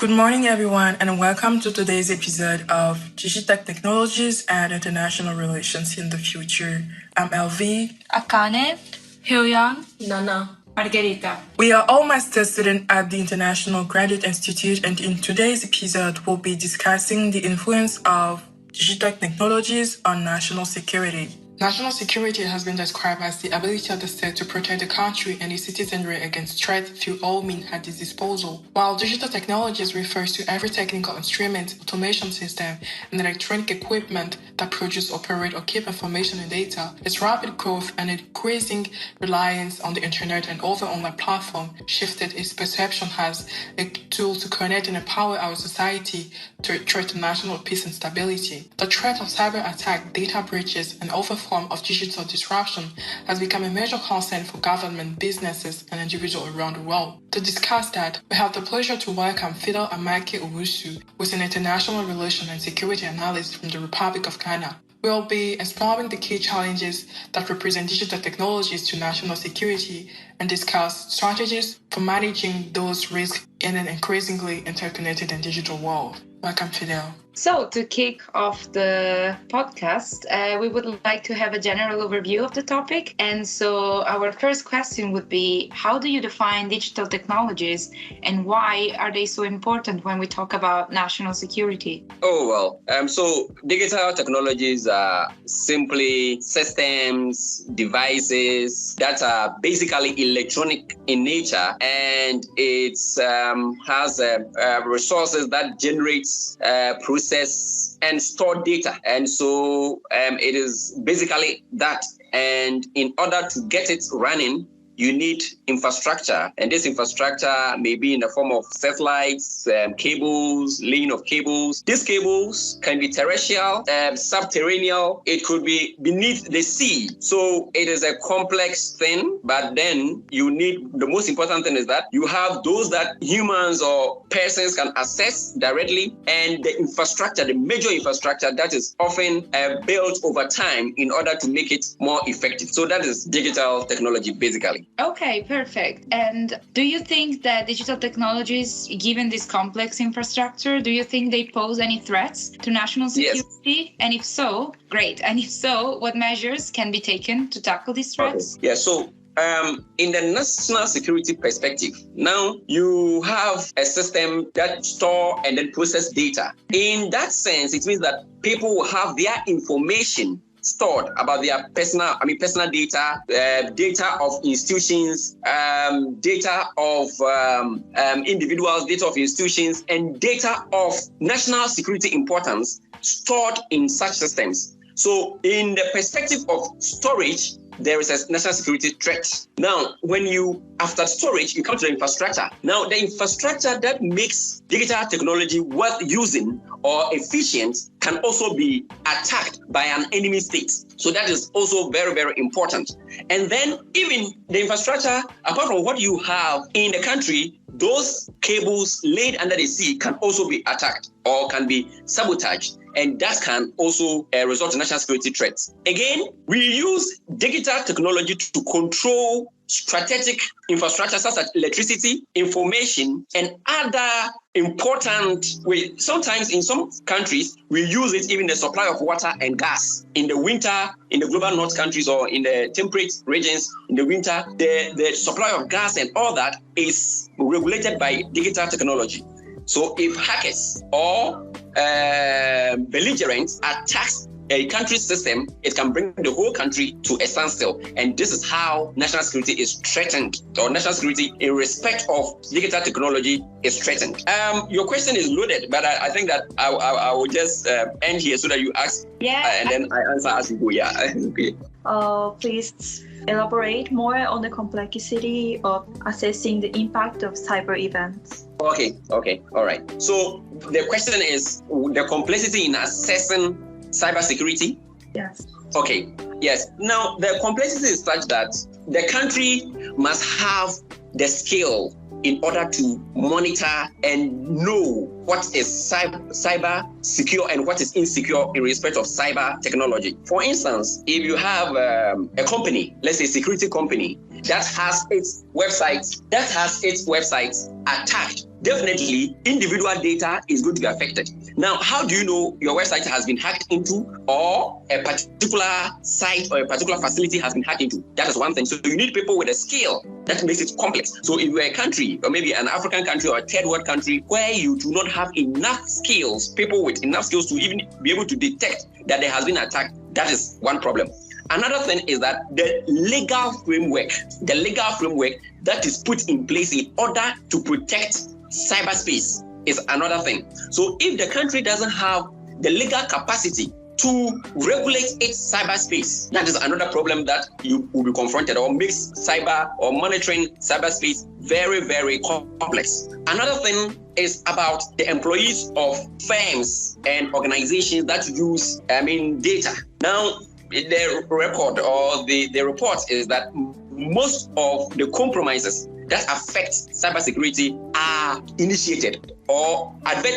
Good morning, everyone, and welcome to today's episode of Digital Technologies and International Relations in the Future. I'm Elvire, Akane, Hio Lan Lam, Margherita. We are all master students at the International Graduate Institute, and in today's episode, we'll be discussing the influence of digital technologies on national security. National security has been described as the ability of the state to protect the country and its citizenry against threats through all means at its disposal. While digital technologies refers to every technical instrument, automation system, and electronic equipment that produce, operate, or keep information and data, its rapid growth and increasing reliance on the internet and other online platform shifted its perception as a tool to connect and empower our society to threaten national peace and stability. The threat of cyber attack, data breaches, and other form of digital disruption has become a major concern for government, businesses, and individuals around the world. To discuss that, we have the pleasure to welcome Fidel Amake Owusu, who is an international relations and security analyst from the Republic of Ghana. We'll be exploring the key challenges that represent digital technologies to national security and discuss strategies for managing those risks in an increasingly interconnected and digital world. Welcome, Fidel. So, to kick off the podcast, we would like to have a general overview of the topic. And so, our first question would be, how do you define digital technologies and why are they so important when we talk about national security? So digital technologies are simply systems, devices that are basically electronic in nature, and it has resources that generates process and store data. And so it is basically that. And in order to get it running, you need infrastructure, and this infrastructure may be in the form of satellites, cables, laying of cables. These cables can be terrestrial, subterranean. It could be beneath the sea. So it is a complex thing, but then you need, the most important thing is that you have those that humans or persons can access directly, and the infrastructure, the major infrastructure that is often built over time in order to make it more effective. So that is digital technology, basically. Okay, perfect. And do you think that digital technologies, given this complex infrastructure, do you think they pose any threats to national security? Yes. And if so, great. And if so, what measures can be taken to tackle these threats? Okay. Yeah, so in the national security perspective, now you have a system that store and then process data. In that sense, it means that people will have their information stored about their personal data, data of institutions, data of individuals, data of institutions, and data of national security importance stored in such systems. So in the perspective of storage, there is a national security threat. Now, after storage, you come to the infrastructure. Now, the infrastructure that makes digital technology worth using or efficient can also be attacked by an enemy state. So that is also very, very important. And then even the infrastructure, apart from what you have in the country, those cables laid under the sea can also be attacked or can be sabotaged. And that can also result in national security threats. Again, we use digital technology to control strategic infrastructure such as electricity, information, and other important ways. Sometimes in some countries, we use it even the supply of water and gas. In the winter, in the global north countries or in the temperate regions, in the winter, the supply of gas and all that is regulated by digital technology. So if hackers or belligerents attacks a country's system, it can bring the whole country to a standstill. And this is how national security is threatened, or national security in respect of digital technology is threatened. Your question is loaded, but I think that I will just end here so that you ask, and then I answer as you go. Yeah. Okay. Please elaborate more on the complexity of assessing the impact of cyber events. Okay, all right. So the question is the complexity in assessing cybersecurity? Yes. Okay, yes. Now, the complexity is such that the country must have the skill in order to monitor and know what is cyber secure and what is insecure in respect of cyber technology. For instance, if you have a company, let's say a security company, that has its websites attacked, definitely individual data is going to be affected. Now, how do you know your website has been hacked into, or a particular site or a particular facility has been hacked into? That is one thing. So you need people with a skill that makes it complex. So if you're a country, or maybe an African country or a third world country, where you do not have enough skills, people with enough skills to even be able to detect that there has been an attack, that is one problem. Another thing is that the legal framework that is put in place in order to protect cyberspace is another thing. So if the country doesn't have the legal capacity to regulate its cyberspace, that is another problem that you will be confronted, or makes cyber or monitoring cyberspace very, very complex. Another thing is about the employees of firms and organizations that use, data. Now, the record or the report is that most of the compromises that affect cybersecurity are initiated or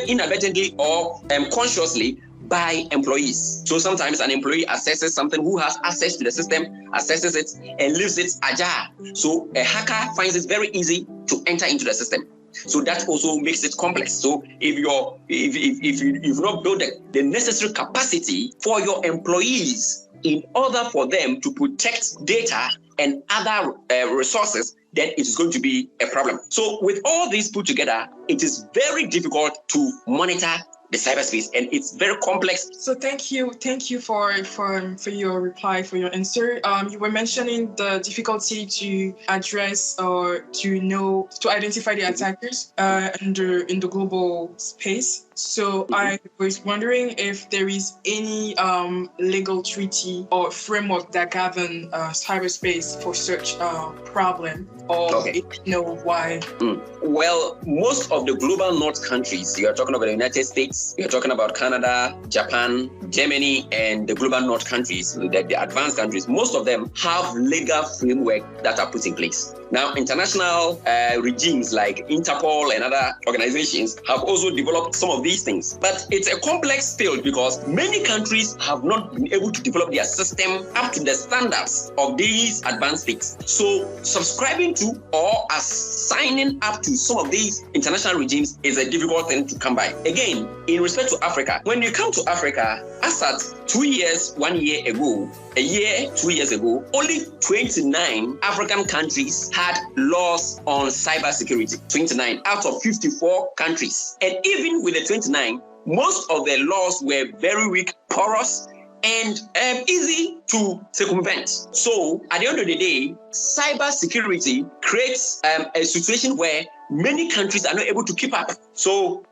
inadvertently or consciously by employees. So sometimes an employee assesses something, who has access to the system, assesses it and leaves it ajar. So a hacker finds it very easy to enter into the system. So that also makes it complex. So if you've not built the necessary capacity for your employees in order for them to protect data and other resources, then it's going to be a problem. So with all these put together, it is very difficult to monitor the cyberspace, and it's very complex. So thank you for your reply, for your answer. You were mentioning the difficulty to address or to identify the attackers in the global space. So I was wondering if there is any legal treaty or framework that govern cyberspace for such problem, or if you know why. Well, most of the global north countries, you are talking about the United States, you're talking about Canada, Japan, Germany, and the global north countries, the advanced countries, most of them have legal framework that are put in place. Now, international regimes like Interpol and other organizations have also developed some of these things. But it's a complex field because many countries have not been able to develop their system up to the standards of these advanced states. So subscribing to or signing up to some of these international regimes is a difficult thing to come by. Again, in respect to Africa, when you come to Africa, as at 2 years, 1 year ago, 2 years ago, only 29 African countries had laws on cybersecurity. 29 out of 54 countries. And even with the 29, most of the laws were very weak, porous, and easy to circumvent. So at the end of the day, cybersecurity creates a situation where many countries are not able to keep up. So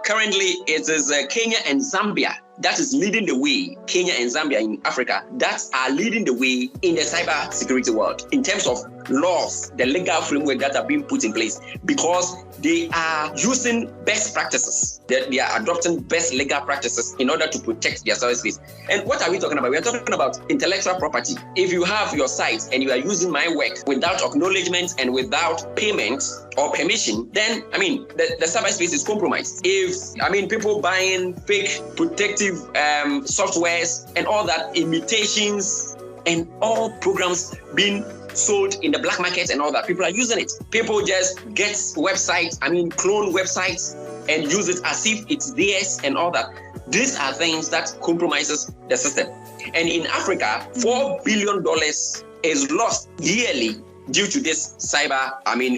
currently it is Kenya and Zambia that is leading the way. Kenya and Zambia in Africa that are leading the way in the cyber security world in terms of laws, the legal framework that are being put in place, because they are using best practices. They are adopting best legal practices in order to protect their cyberspace. And what are we talking about? We are talking about intellectual property. If you have your site and you are using my work without acknowledgement and without payment or permission, then the cyberspace is compromised. If people buying fake protective softwares and all that, imitations and all programs being sold in the black market and all that, people are using it. People just get websites, clone websites and use it as if it's theirs and all that. These are things that compromises the system. And in Africa, $4 billion is lost yearly due to this cyber,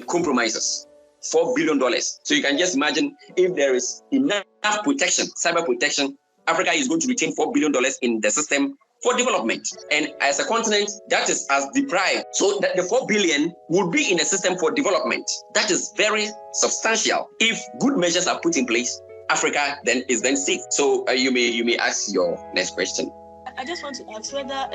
compromises. $4 billion. So you can just imagine, if there is enough protection, cyber protection, Africa is going to retain $4 billion in the system for development. And as a continent, that is as deprived. So that the 4 billion would be in a system for development. That is very substantial. If good measures are put in place, Africa then is safe. So you may ask your next question. I just want to ask whether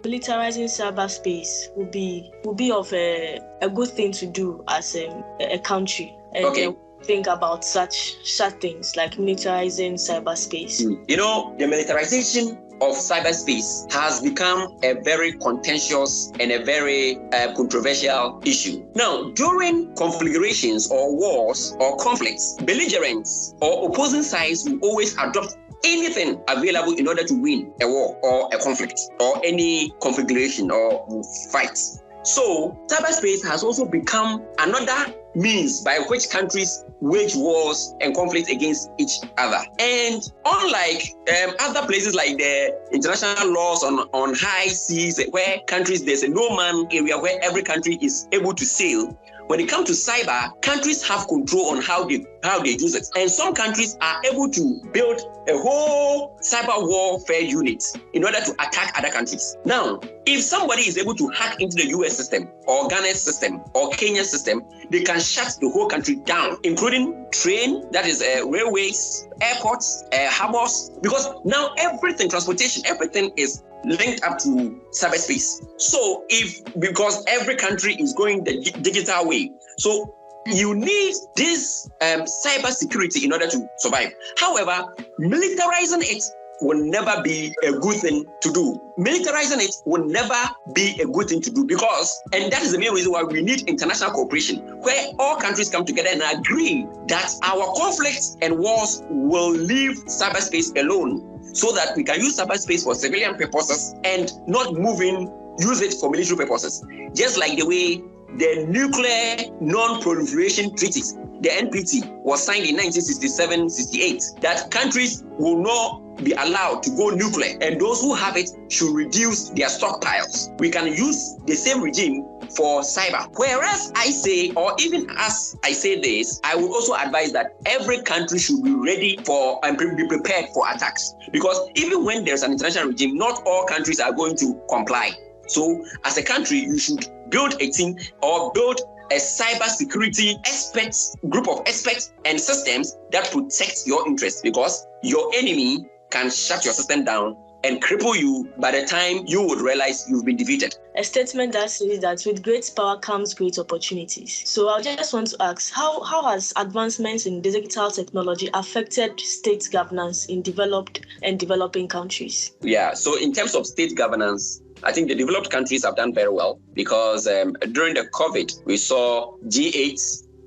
militarizing cyberspace would be of a good thing to do as a country. And think about such things like militarizing cyberspace. The militarization of cyberspace has become a very contentious and a very controversial issue. Now, during conflagrations or wars or conflicts, belligerents or opposing sides will always adopt anything available in order to win a war or a conflict or any conflagration or fight. So cyberspace has also become another means by which countries wage wars and conflicts against each other. And unlike other places like the international laws on high seas, where countries, there's a no-man area where every country is able to sail, when it comes to cyber, countries have control on how they use it. And some countries are able to build a whole cyber warfare unit in order to attack other countries. Now, if somebody is able to hack into the US system or Ghana's system or Kenya's system, they can shut the whole country down, including train, that is railways, airports, harbors, because now everything, transportation, everything is linked up to cyberspace. So because every country is going the digital way, so you need this cyber security in order to survive. However, militarizing it will never be a good thing to do. Militarizing it will never be a good thing to do because, and that is the main reason why we need international cooperation, where all countries come together and agree that our conflicts and wars will leave cyberspace alone, so that we can use cyberspace for civilian purposes and not use it for military purposes. Just like the way the Nuclear Non-Proliferation Treaties, the NPT, was signed in 1967-68, that countries will not be allowed to go nuclear, and those who have it should reduce their stockpiles. We can use the same regime for cyber. Whereas I say, or even as I say this, I would also advise that every country should be ready for and be prepared for attacks. Because even when there's an international regime, not all countries are going to comply. So as a country, you should build a team or build a cyber security group of experts and systems that protect your interests, because your enemy can shut your system down and cripple you by the time you would realize you've been defeated. A statement that says that with great power comes great opportunities. So I just want to ask, how has advancements in digital technology affected state governance in developed and developing countries? Yeah, so in terms of state governance, I think the developed countries have done very well because during the COVID, we saw G8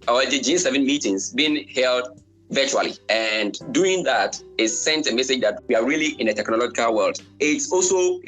or the G7 meetings being held virtually. And doing that is sent a message that we are really in a technological world. It's also,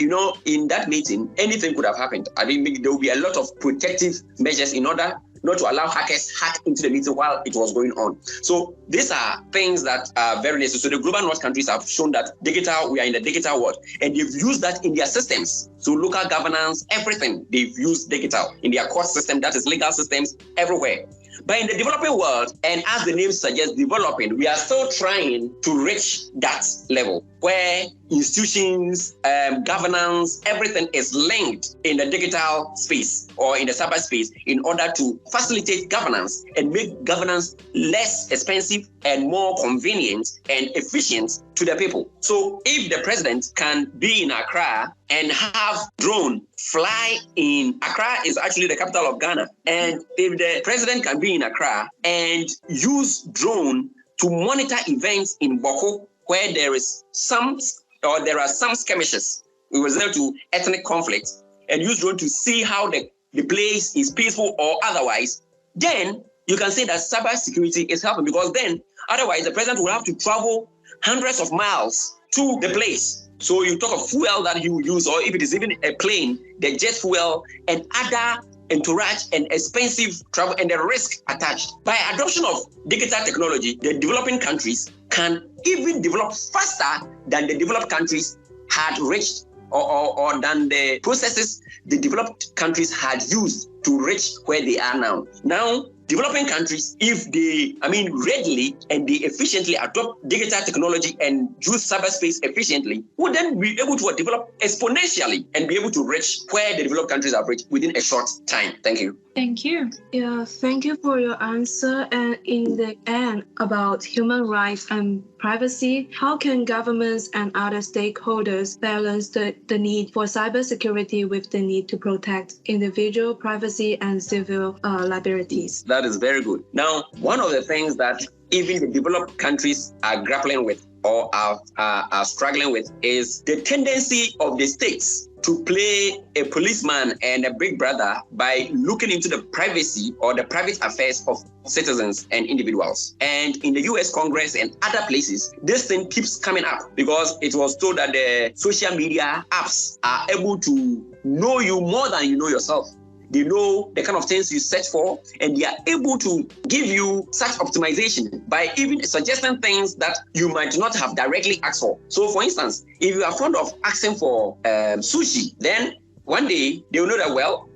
in that meeting, anything could have happened. I think there will be a lot of protective measures in order not to allow hackers hack into the meeting while it was going on. So these are things that are very necessary. So the global north countries have shown that we are in the digital world, and they've used that in their systems. So local governance, everything, they've used digital in their court system, that is legal systems everywhere. But in the developing world, and as the name suggests, developing, we are still trying to reach that level where institutions, governance, everything is linked in the digital space or in the cyberspace in order to facilitate governance and make governance less expensive and more convenient and efficient to the people. So if the president can be in Accra and have drone fly in, Accra is actually the capital of Ghana. And if the president can be in Accra and use drone to monitor events in Boko, where there are some skirmishes with result to ethnic conflict, and use drone to see how the place is peaceful or otherwise, then you can say that cyber security is helping, because then otherwise the president will have to travel hundreds of miles to the place. So you talk of fuel that you use, or if it is even a plane, the jet fuel and other entourage and expensive travel and the risk attached. By adoption of digital technology, the developing countries can even develop faster than the developed countries had reached or than the processes the developed countries had used to reach where they are now. Now, developing countries, if they, readily and they efficiently adopt digital technology and use cyberspace efficiently, would then be able to develop exponentially and be able to reach where the developed countries have reached within a short time. Thank you. Thank you. Yeah, thank you for your answer. And in the end, about human rights and privacy, how can governments and other stakeholders balance the need for cybersecurity with the need to protect individual privacy and civil liberties? That is very good. Now, one of the things that even the developed countries are grappling with or are struggling with is the tendency of the states to play a policeman and a big brother by looking into the privacy or the private affairs of citizens and individuals. And in the US Congress and other places, this thing keeps coming up because it was told that the social media apps are able to know you more than you know yourself. they know the kind of things you search for, and they are able to give you such optimization by even suggesting things that you might not have directly asked for. So for instance, if you are fond of asking for sushi, then one day they will know that, well,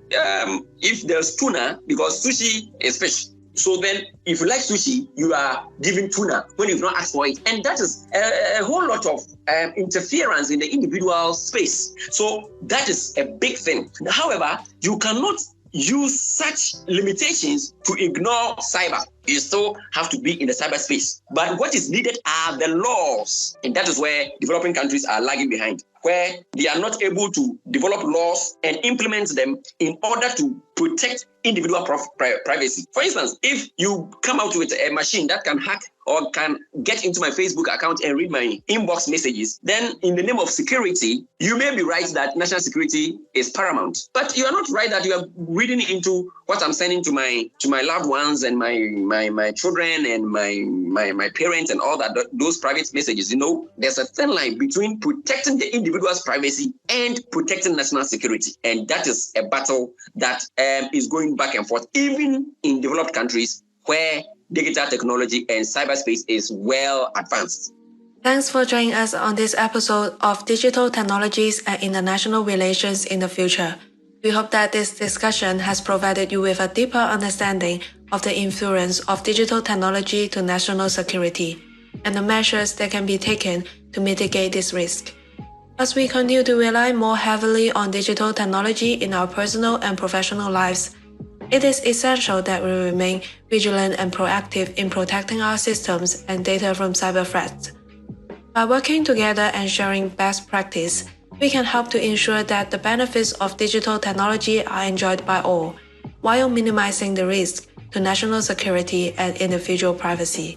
if there's tuna, because sushi is fish. So then, if you like sushi, you are given tuna when you've not asked for it. And that is a whole lot of interference in the individual space. So that is a big thing. However, you cannot use such limitations to ignore cyber. You still have to be in the cyberspace. But what is needed are the laws. And that is where developing countries are lagging behind, where they are not able to develop laws and implement them in order to protect individual privacy. For instance, if you come out with a machine that can hack or can get into my Facebook account and read my inbox messages, then in the name of security, you may be right that national security is paramount. But you are not right that you are reading into what I'm sending to my loved ones and my children and my parents and all that, those private messages. You know, there's a thin line between protecting the individual's privacy and protecting national security. And that is a battle that is going back and forth, even in developed countries where digital technology and cyberspace is well advanced. Thanks for joining us on this episode of Digital Technologies and International Relations in the Future. We hope that this discussion has provided you with a deeper understanding of the influence of digital technology to national security and the measures that can be taken to mitigate this risk. As we continue to rely more heavily on digital technology in our personal and professional lives, it is essential that we remain vigilant and proactive in protecting our systems and data from cyber threats. By working together and sharing best practice, we can help to ensure that the benefits of digital technology are enjoyed by all, while minimizing the risk to national security and individual privacy.